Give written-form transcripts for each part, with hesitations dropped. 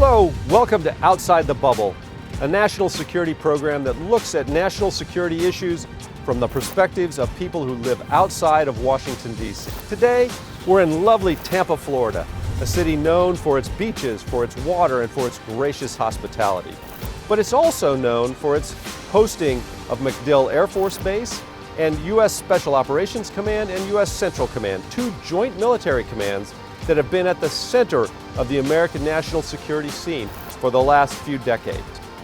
Hello, welcome to Outside the Bubble, a national security program that looks at national security issues from the perspectives of people who live outside of Washington, D.C. Today, we're in lovely Tampa, Florida, a city known for its beaches, for its water, and for its gracious hospitality. But it's also known for its hosting of MacDill Air Force Base and U.S. Special Operations Command and U.S. Central Command, two joint military commands that have been at the center of the American national security scene for the last few decades.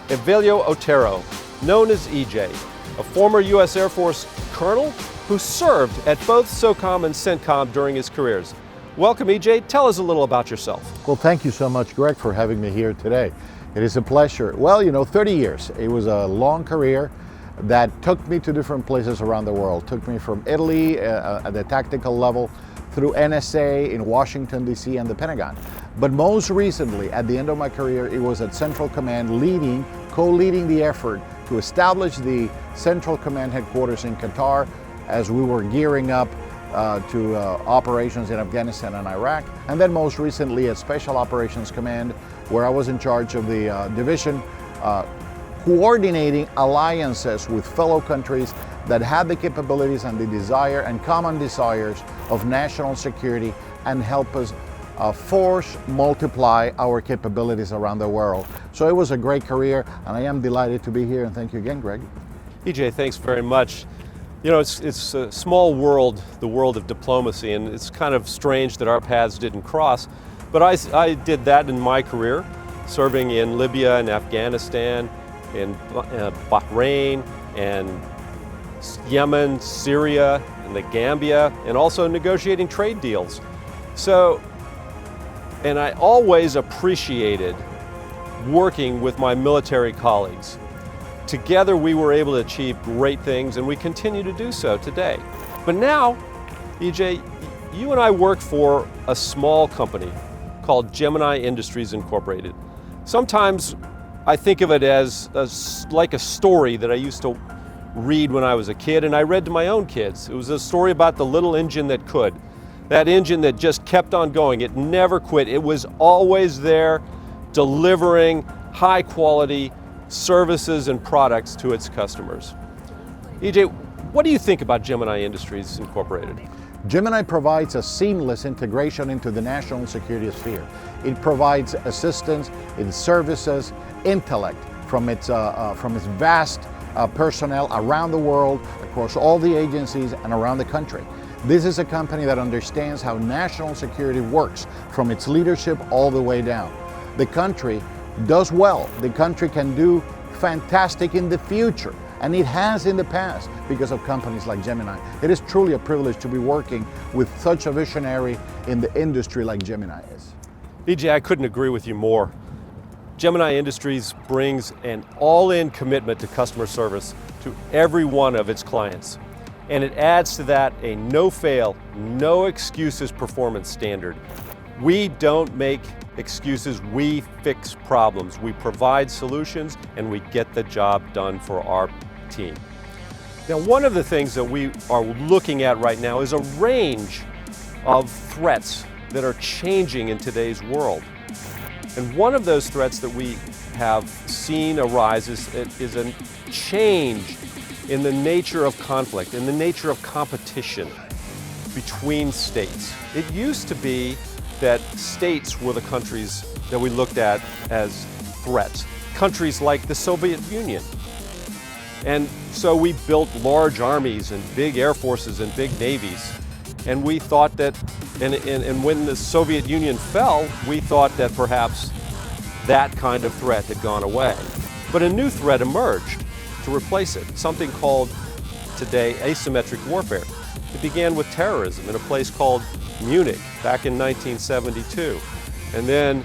Evelio Otero, known as EJ, a former U.S. Air Force colonel who served at both SOCOM and CENTCOM during his careers. Welcome, EJ. Tell us a little about yourself. Well, thank you so much, Greg, for having me here today. It is a pleasure. Well, 30 years. It was a long career that took me to different places around the world. Took me from Italy at the tactical level through NSA in Washington, D.C. and the Pentagon. But most recently, at the end of my career, it was at Central Command co-leading the effort to establish the Central Command headquarters in Qatar as we were gearing up to operations in Afghanistan and Iraq. And then most recently at Special Operations Command, where I was in charge of the division coordinating alliances with fellow countries that had the capabilities and the desire and common desires of national security and help us force multiply our capabilities around the world. So it was a great career, and I am delighted to be here, and thank you again, Greg. EJ, thanks very much. It's a small world, the world of diplomacy, and it's kind of strange that our paths didn't cross. But I did that in my career, serving in Libya and Afghanistan, in Bahrain, and Yemen, Syria, and the Gambia, and also negotiating trade deals. And I always appreciated working with my military colleagues. Together we were able to achieve great things, and we continue to do so today. But now, EJ, you and I work for a small company called Gemini Industries Incorporated. Sometimes I think of it as like a story that I used to read when I was a kid, and I read to my own kids. It was a story about the little engine that could. That engine that just kept on going. It never quit. It was always there, delivering high quality services and products to its customers. EJ, what do you think about Gemini Industries Incorporated? Gemini provides a seamless integration into the national security sphere. It provides assistance in services, intellect from its vast personnel around the world, across all the agencies and around the country. This is a company that understands how national security works from its leadership all the way down. The country does well. The country can do fantastic in the future, and it has in the past because of companies like Gemini. It is truly a privilege to be working with such a visionary in the industry like Gemini is. EJ, I couldn't agree with you more. Gemini Industries brings an all-in commitment to customer service to every one of its clients. And it adds to that a no-fail, no excuses performance standard. We don't make excuses, we fix problems. We provide solutions, and we get the job done for our team. Now, one of the things that we are looking at right now is a range of threats that are changing in today's world. And one of those threats that we have seen arise is a change in the nature of conflict, in the nature of competition between states. It used to be that states were the countries that we looked at as threats, countries like the Soviet Union. And so we built large armies and big air forces and big navies. And we thought that, and when the Soviet Union fell, we thought that perhaps that kind of threat had gone away. But a new threat emerged to replace it, something called today asymmetric warfare. It began with terrorism in a place called Munich back in 1972, and then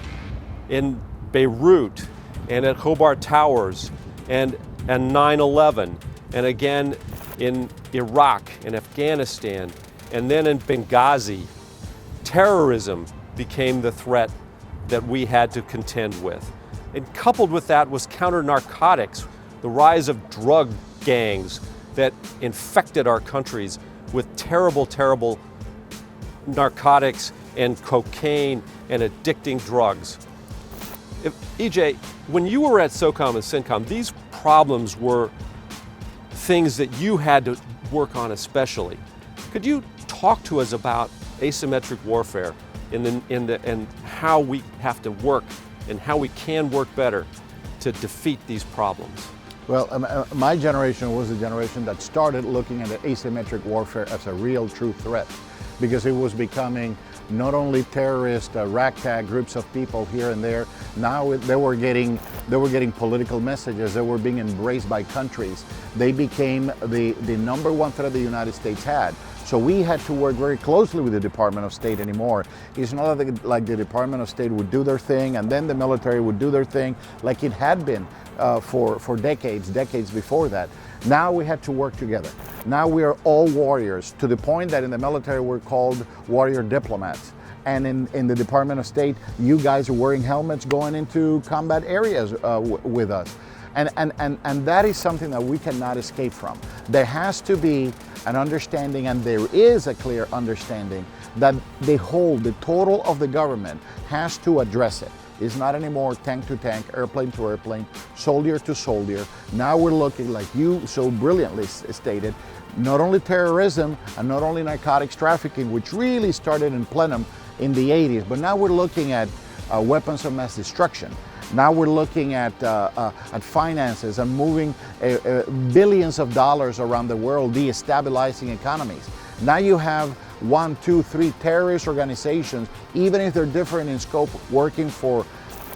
in Beirut, and at Hobart Towers, and 9/11, and again in Iraq and Afghanistan, and then in Benghazi. Terrorism became the threat that we had to contend with. And coupled with that was counter-narcotics, the rise of drug gangs that infected our countries with terrible, terrible narcotics and cocaine and addicting drugs. EJ, when you were at SOCOM and CENTCOM, these problems were things that you had to work on especially. Could you talk to us about asymmetric warfare and how we have to work and how we can work better to defeat these problems? Well, my generation was the generation that started looking at asymmetric warfare as a real true threat, because it was becoming not only terrorist ragtag groups of people here and there. Now they were getting political messages. They were being embraced by countries. They became the number one threat the United States had. So we had to work very closely with the Department of State anymore. It's not like the Department of State would do their thing and then the military would do their thing like it had been for decades before that. Now we had to work together. Now we are all warriors, to the point that in the military we're called warrior diplomats. And in the Department of State, you guys are wearing helmets going into combat areas with us. And that is something that we cannot escape from. There has to be an understanding, and there is a clear understanding, that the total of the government has to address it. It's not anymore tank to tank, airplane to airplane, soldier to soldier. Now we're looking, like you so brilliantly stated, not only terrorism and not only narcotics trafficking, which really started in plenum in the 80s, but now we're looking at weapons of mass destruction. Now we're looking at finances and moving billions of dollars around the world, destabilizing economies. Now you have 1, 2, 3 terrorist organizations, even if they're different in scope, working for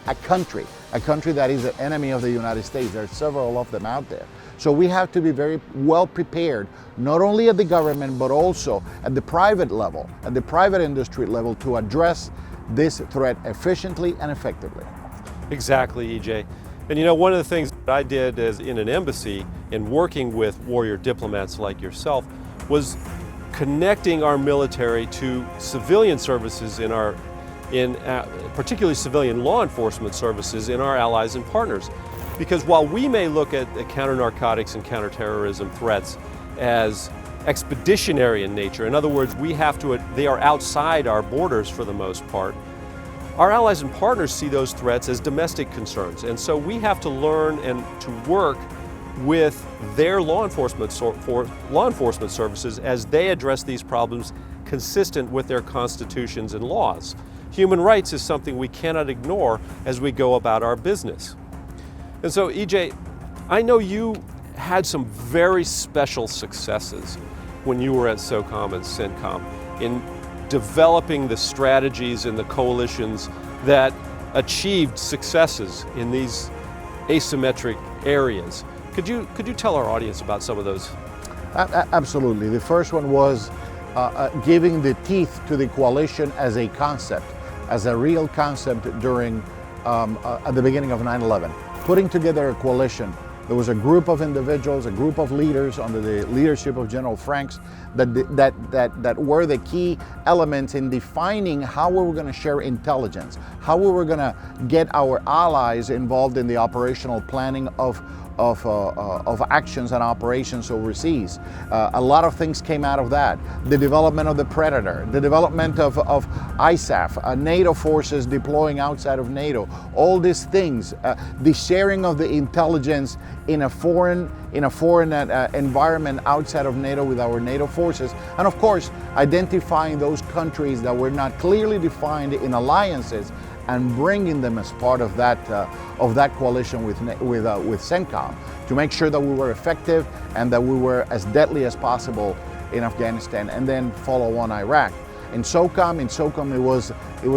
a country that is an enemy of the United States. There are several of them out there. So we have to be very well prepared, not only at the government, but also at the private level, at the private industry level, to address this threat efficiently and effectively. Exactly, EJ. And you know, one of the things that I did as in an embassy in working with warrior diplomats like yourself was connecting our military to civilian services particularly civilian law enforcement services in our allies and partners. Because while we may look at the counter-narcotics and counterterrorism threats as expeditionary in nature, in other words, they are outside our borders for the most part, our allies and partners see those threats as domestic concerns. And so we have to learn and to work with their law enforcement services as they address these problems consistent with their constitutions and laws. Human rights is something we cannot ignore as we go about our business. And so, EJ, I know you had some very special successes when you were at SOCOM and CENTCOM in developing the strategies and the coalitions that achieved successes in these asymmetric areas. Could you tell our audience about some of those? Absolutely. The first one was giving the teeth to the coalition as a concept, as a real concept during at the beginning of 9/11. Putting together a coalition. There was a group of individuals, a group of leaders under the leadership of General Franks that were the key elements in defining how we were going to share intelligence, how we were going to get our allies involved in the operational planning of actions and operations overseas. A lot of things came out of that. The development of the Predator, the development of ISAF, NATO forces deploying outside of NATO, all these things, the sharing of the intelligence in a foreign environment outside of NATO with our NATO forces, and of course identifying those countries that were not clearly defined in alliances and bringing them as part of that coalition with CENTCOM to make sure that we were effective and that we were as deadly as possible in Afghanistan, and then follow on Iraq. In SOCOM, it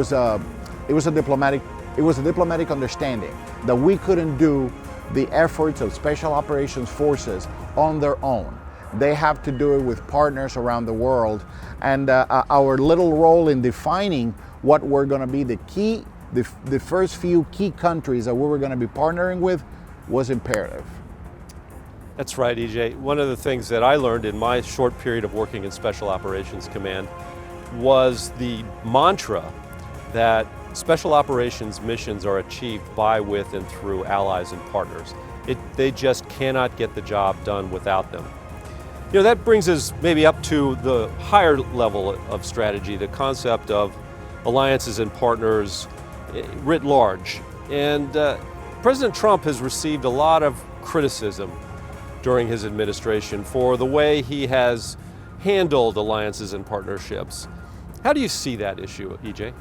was a diplomatic understanding that we couldn't do the efforts of special operations forces on their own. They have to do it with partners around the world, and our little role in defining what were going to be the first few key countries that we were going to be partnering with was imperative. That's right, EJ. One of the things that I learned in my short period of working in Special Operations Command was the mantra that special operations missions are achieved by, with, and through allies and partners. They just cannot get the job done without them. You know, that brings us maybe up to the higher level of strategy, the concept of alliances and partners writ large. And President Trump has received a lot of criticism during his administration for the way he has handled alliances and partnerships. How do you see that issue, EJ?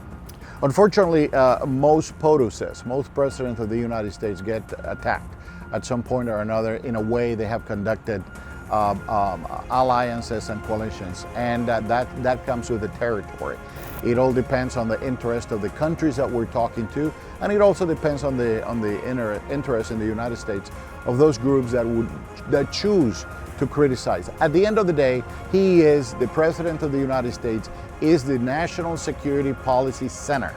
Unfortunately, most POTUSes, most presidents of the United States get attacked at some point or another in a way they have conducted alliances and coalitions, and that comes with the territory. It all depends on the interest of the countries that we're talking to, and it also depends on the interest in the United States of those groups that choose to criticize. At the end of the day, he is the President of the United States, is the national security policy center.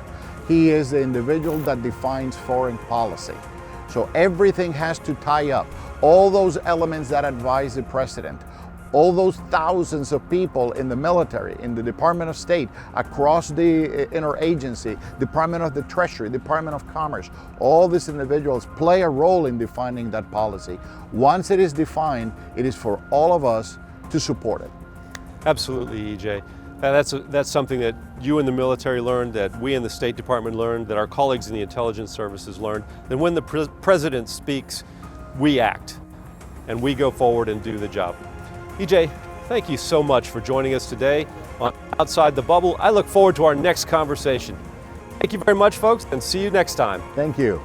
He is the individual that defines foreign policy. So everything has to tie up. All those elements that advise the president, all those thousands of people in the military, in the Department of State, across the interagency, Department of the Treasury, Department of Commerce, all these individuals play a role in defining that policy. Once it is defined, it is for all of us to support it. Absolutely, EJ. That's something that you in the military learned, that we in the State Department learned, that our colleagues in the intelligence services learned, that when the president speaks, we act, and we go forward and do the job. EJ, thank you so much for joining us today on Outside the Bubble. I look forward to our next conversation. Thank you very much, folks, and see you next time. Thank you.